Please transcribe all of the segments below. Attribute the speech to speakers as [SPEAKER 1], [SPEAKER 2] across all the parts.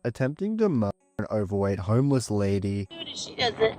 [SPEAKER 1] attempting to murder an overweight homeless lady.
[SPEAKER 2] She does it.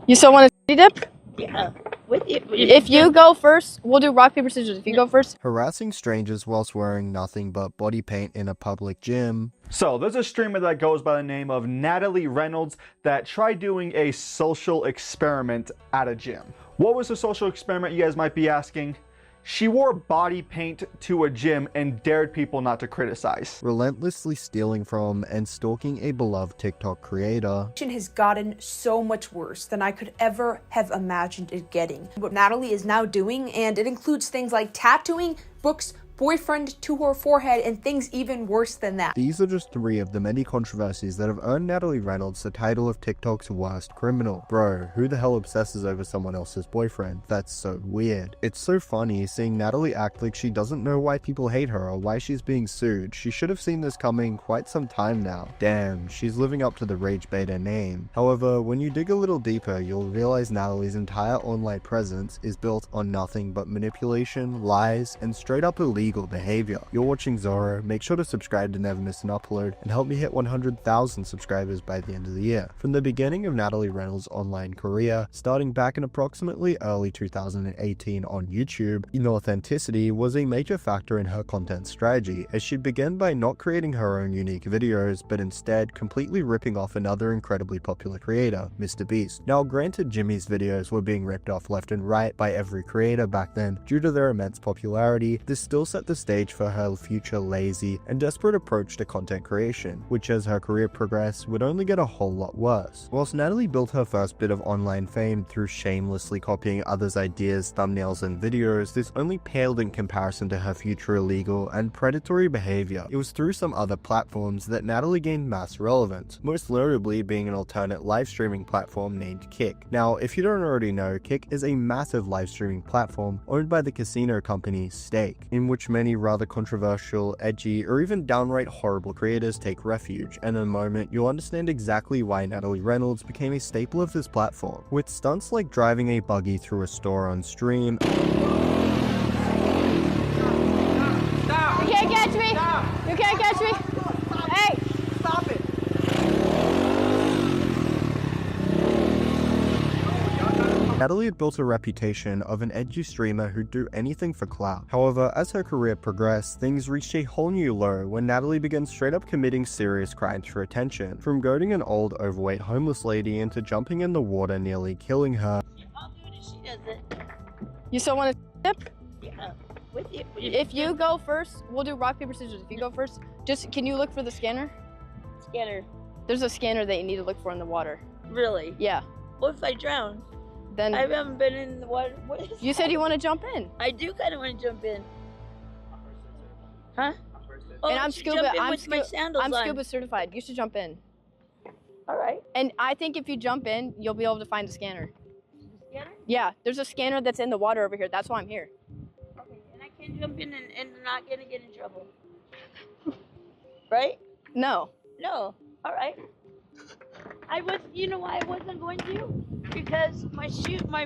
[SPEAKER 3] You still want to dip?
[SPEAKER 2] Yeah. With you.
[SPEAKER 3] If you go first, we'll do rock, paper, scissors. If you go first.
[SPEAKER 1] Harassing strangers whilst wearing nothing but body paint in a public gym.
[SPEAKER 4] So there's a streamer that goes by the name of Natalie Reynolds that tried doing a social experiment at a gym. What was the social experiment, you guys might be asking? She wore body paint to a gym and dared people not to criticize.
[SPEAKER 1] Relentlessly stealing from and stalking a beloved TikTok creator.
[SPEAKER 5] Has gotten so much worse than I could ever have imagined it getting. What Natalie is now doing, and it includes things like tattooing books boyfriend to her forehead and things even worse than that.
[SPEAKER 1] These are just 3 of the many controversies that have earned Natalie Reynolds the title of TikTok's worst criminal. Bro, who the hell obsesses over someone else's boyfriend? That's so weird. It's so funny seeing Natalie act like she doesn't know why people hate her or why she's being sued. She should have seen this coming quite some time now. Damn, she's living up to the rage beta name. However, when you dig a little deeper, you'll realize Natalie's entire online presence is built on nothing but manipulation, lies, and straight up illegal behavior. You're watching Zorro, make sure to subscribe to never miss an upload and help me hit 100,000 subscribers by the end of the year. From the beginning of Natalie Reynolds' online career, starting back in approximately early 2018 on YouTube, inauthenticity was a major factor in her content strategy, as she began by not creating her own unique videos, but instead completely ripping off another incredibly popular creator, Mr. Beast. Now granted, Jimmy's videos were being ripped off left and right by every creator back then due to their immense popularity, this still set the stage for her future lazy and desperate approach to content creation, which as her career progressed would only get a whole lot worse. Whilst Natalie built her first bit of online fame through shamelessly copying others' ideas, thumbnails, and videos, this only paled in comparison to her future illegal and predatory behavior. It was through some other platforms that Natalie gained mass relevance, most notably being an alternate live streaming platform named Kick. Now, if you don't already know, Kick is a massive live streaming platform owned by the casino company Stake, in which many rather controversial, edgy, or even downright horrible creators take refuge, and in a moment you'll understand exactly why Natalie Reynolds became a staple of this platform, with stunts like driving a buggy through a store on stream.
[SPEAKER 3] You can't catch me! Stop. You can't catch me! Hey!
[SPEAKER 4] Stop it!
[SPEAKER 1] Natalie had built a reputation of an edgy streamer who'd do anything for clout. However, as her career progressed, things reached a whole new low when Natalie began straight up committing serious crimes for attention, from goading an old overweight homeless lady into jumping in the water nearly killing her.
[SPEAKER 2] I'll do it if she does it.
[SPEAKER 3] You still want to dip?
[SPEAKER 2] Yeah. With you.
[SPEAKER 3] If you go first, we'll do rock, paper, scissors. If you go first, just can you look for the scanner?
[SPEAKER 2] Scanner.
[SPEAKER 3] There's a scanner that you need to look for in the water.
[SPEAKER 2] Really?
[SPEAKER 3] Yeah.
[SPEAKER 2] What if I drown?
[SPEAKER 3] Then
[SPEAKER 2] I haven't been in the water. What is
[SPEAKER 3] you said you want to jump in.
[SPEAKER 2] I do kind of want to jump in. Huh? Oh,
[SPEAKER 3] And I'm
[SPEAKER 2] I should
[SPEAKER 3] scuba.
[SPEAKER 2] jump in
[SPEAKER 3] I'm
[SPEAKER 2] with my sandals
[SPEAKER 3] I'm
[SPEAKER 2] on.
[SPEAKER 3] scuba certified. You should jump in.
[SPEAKER 2] All right.
[SPEAKER 3] And I think if you jump in, you'll be able to find the scanner.
[SPEAKER 2] Scanner?
[SPEAKER 3] Yeah, there's a scanner that's in the water over here. That's why I'm here.
[SPEAKER 2] Okay. And I can jump in and not gonna get in trouble. Right?
[SPEAKER 3] No.
[SPEAKER 2] No. All right. You know why I wasn't going to? Because my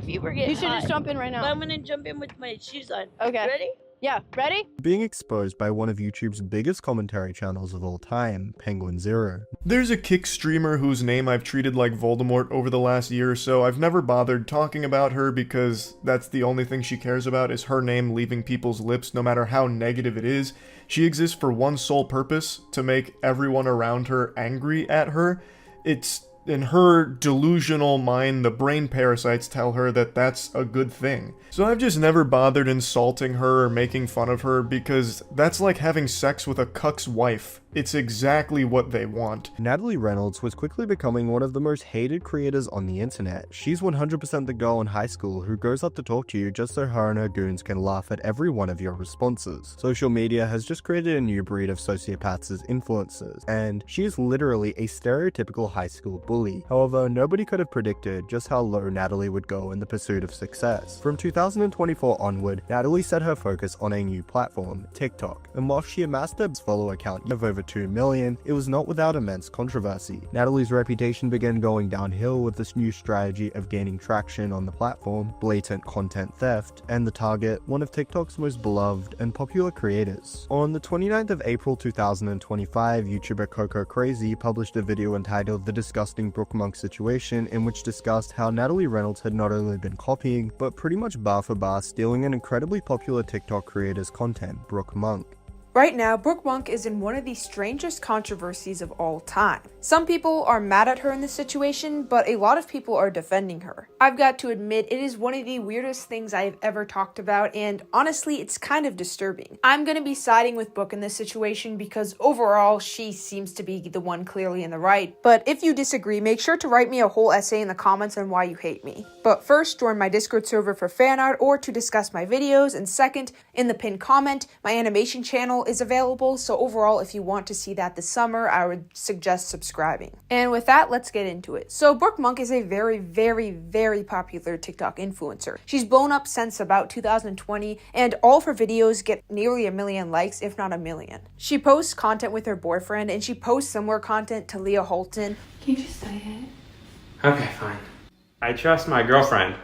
[SPEAKER 2] feet were getting
[SPEAKER 3] You should
[SPEAKER 2] hot.
[SPEAKER 3] just jump in right
[SPEAKER 2] But
[SPEAKER 3] now.
[SPEAKER 2] I'm gonna jump in with my shoes on.
[SPEAKER 3] Okay.
[SPEAKER 2] Ready?
[SPEAKER 3] Yeah. Ready?
[SPEAKER 1] Being exposed by one of YouTube's biggest commentary channels of all time, Penguin Zero.
[SPEAKER 6] There's a Kick streamer whose name I've treated like Voldemort over the last year or so. I've never bothered talking about her because that's the only thing she cares about is her name leaving people's lips no matter how negative it is. She exists for one sole purpose, to make everyone around her angry at her. It's in her delusional mind, the brain parasites tell her that that's a good thing. So I've just never bothered insulting her or making fun of her because that's like having sex with a cuck's wife. It's exactly what they want.
[SPEAKER 1] Natalie Reynolds was quickly becoming one of the most hated creators on the internet. She's 100% the girl in high school who goes up to talk to you just so her and her goons can laugh at every one of your responses. Social media has just created a new breed of sociopaths as influencers, and she is literally a stereotypical high school bully. However, nobody could have predicted just how low Natalie would go in the pursuit of success. From 2024 onward, Natalie set her focus on a new platform, TikTok, and while she amassed a follower count of over 2 million, it was not without immense controversy. Natalie's reputation began going downhill with this new strategy of gaining traction on the platform, blatant content theft, and the target, one of TikTok's most beloved and popular creators. On the 29th of April 2025, YouTuber Coco Crazy published a video entitled The Disgusting Brooke Monk Situation, in which discussed how Natalie Reynolds had not only been copying, but pretty much bar for bar stealing an incredibly popular TikTok creator's content, Brooke Monk.
[SPEAKER 5] Right now, Brooke Monk is in one of the strangest controversies of all time. Some people are mad at her in this situation, but a lot of people are defending her. I've got to admit, it is one of the weirdest things I've ever talked about, and honestly, it's kind of disturbing. I'm gonna be siding with Brooke in this situation because overall, she seems to be the one clearly in the right. But if you disagree, make sure to write me a whole essay in the comments on why you hate me. But first, join my Discord server for fan art or to discuss my videos, and second, in the pinned comment, my animation channel is available, so overall, if you want to see that this summer, I would suggest subscribing. And with that, let's get into it. So Brooke Monk is a very popular TikTok influencer. She's blown up since about 2020, and all of her videos get nearly 1 million likes, if not 1 million. She posts content with her boyfriend, and she posts similar content to Leah Holton.
[SPEAKER 3] Can you just say it?
[SPEAKER 7] Okay, fine. I trust my girlfriend.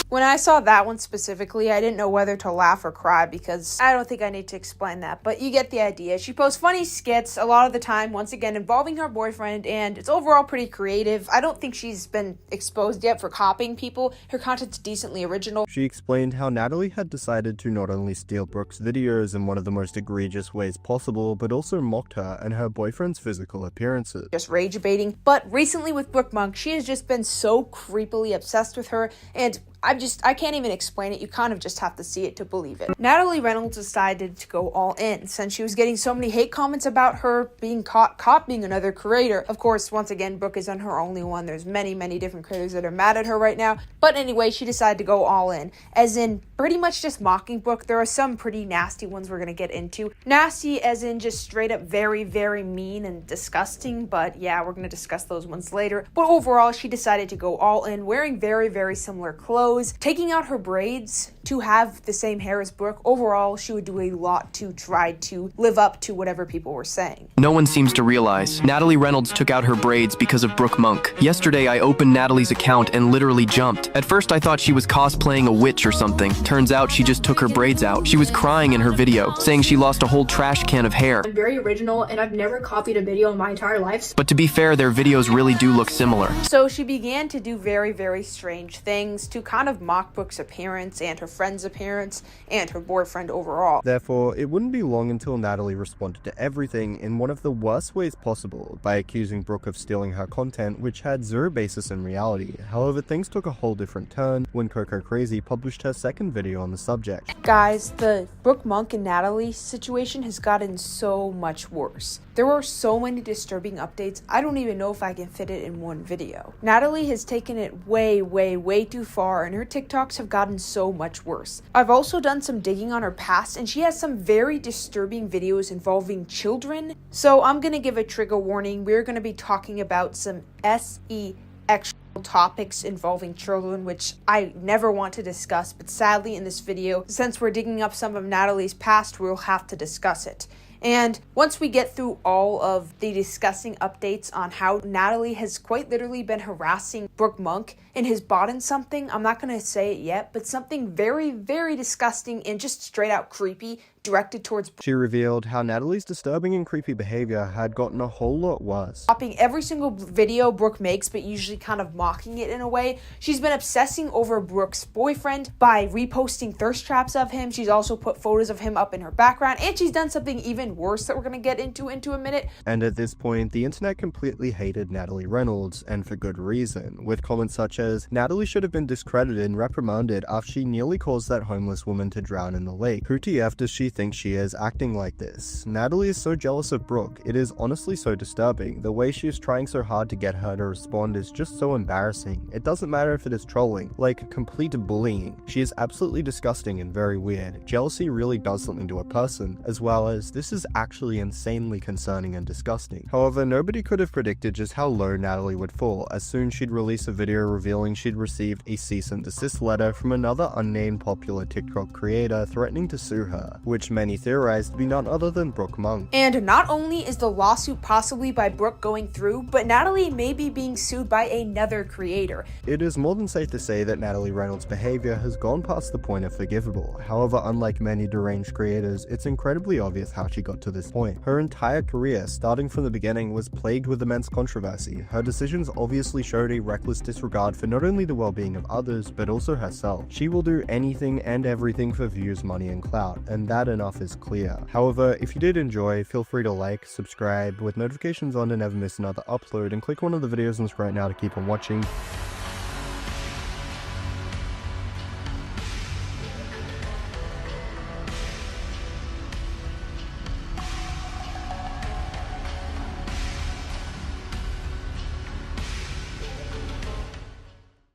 [SPEAKER 5] When I saw that one specifically, I didn't know whether to laugh or cry because I don't think I need to explain that, but you get the idea. She posts funny skits a lot of the time, once again involving her boyfriend, and it's overall pretty creative. I don't think she's been exposed yet for copying people. Her content's decently original.
[SPEAKER 1] She explained how Natalie had decided to not only steal Brooke's videos in one of the most egregious ways possible, but also mocked her and her boyfriend's physical appearances.
[SPEAKER 5] Just rage baiting. But recently with Brooke Monk, she has just been so creepily obsessed with her, and I can't even explain it. You kind of just have to see it to believe it. Natalie Reynolds decided to go all in since she was getting so many hate comments about her being caught copying another creator. Of course, once again, Brooke isn't her only one. There's many different creators that are mad at her right now. But anyway, she decided to go all in, as in pretty much just mocking Brooke. There are some pretty nasty ones we're going to get into. Nasty as in just straight up very mean and disgusting. But yeah, we're going to discuss those ones later. But overall, she decided to go all in, wearing very similar clothes, taking out her braids to have the same hair as Brooke. Overall, she would do a lot to try to live up to whatever people were saying.
[SPEAKER 8] No one seems to realize Natalie Reynolds took out her braids because of Brooke Monk. Yesterday, I opened Natalie's account and literally jumped. At first, I thought she was cosplaying a witch or something. Turns out she just took her braids out. She was crying in her video, saying she lost a whole trash can of hair.
[SPEAKER 3] I'm very original, and I've never copied a video in my entire life.
[SPEAKER 8] But to be fair, their videos really do look similar.
[SPEAKER 5] So she began to do very strange things to kind of mock Brooke's appearance and her friend's appearance and her boyfriend overall.
[SPEAKER 1] Therefore, it wouldn't be long until Natalie responded to everything in one of the worst ways possible by accusing Brooke of stealing her content, which had zero basis in reality. However, things took a whole different turn when Coco Crazy published her second video on the subject.
[SPEAKER 5] Guys, the Brooke Monk and Natalie situation has gotten so much worse. There are so many disturbing updates, I don't even know if I can fit it in one video. Natalie has taken it way too far, and her TikToks have gotten so much worse. I've also done some digging on her past, and she has some very disturbing videos involving children. So I'm gonna give a trigger warning. We're gonna be talking about some sex topics involving children, which I never want to discuss, but sadly in this video, since we're digging up some of Natalie's past, we'll have to discuss it. And once we get through all of the disgusting updates on how Natalie has quite literally been harassing Brooke Monk and has bought in something, I'm not going to say it yet, but something very disgusting and just straight out creepy directed towards
[SPEAKER 1] She revealed how Natalie's disturbing and creepy behavior had gotten a whole lot worse.
[SPEAKER 5] copying every single video Brooke makes, but usually kind of mocking it in a way. She's been obsessing over Brooke's boyfriend by reposting thirst traps of him. She's also put photos of him up in her background, and she's done something even worse that we're going to get into a minute.
[SPEAKER 1] And at this point, the internet completely hated Natalie Reynolds, and for good reason, with comments such as, Natalie should have been discredited and reprimanded after she nearly caused that homeless woman to drown in the lake. Who TF does she think she is acting like this? Natalie is so jealous of Brooke. It is honestly so disturbing. The way she is trying so hard to get her to respond is just so embarrassing. It doesn't matter if it is trolling, like complete bullying. She is absolutely disgusting and very weird. Jealousy really does something to a person, as well as this is actually insanely concerning and disgusting. However, nobody could have predicted just how low Natalie would fall as soon she'd release a video revealing she'd received a cease and desist letter from another unnamed popular TikTok creator threatening to sue her, which which many theorized to be none other than Brooke Monk.
[SPEAKER 5] And not only is the lawsuit possibly by Brooke going through, but Natalie may be being sued by another creator.
[SPEAKER 1] It is more than safe to say that Natalie Reynolds' behavior has gone past the point of forgivable. However, unlike many deranged creators, it's incredibly obvious how she got to this point. Her entire career, starting from the beginning, was plagued with immense controversy. Her decisions obviously showed a reckless disregard for not only the well-being of others, but also herself. She will do anything and everything for views, money, and clout, and that enough is clear. However, if you did enjoy, feel free to like, subscribe with notifications on to never miss another upload, and click one of the videos on the screen right now to keep on watching.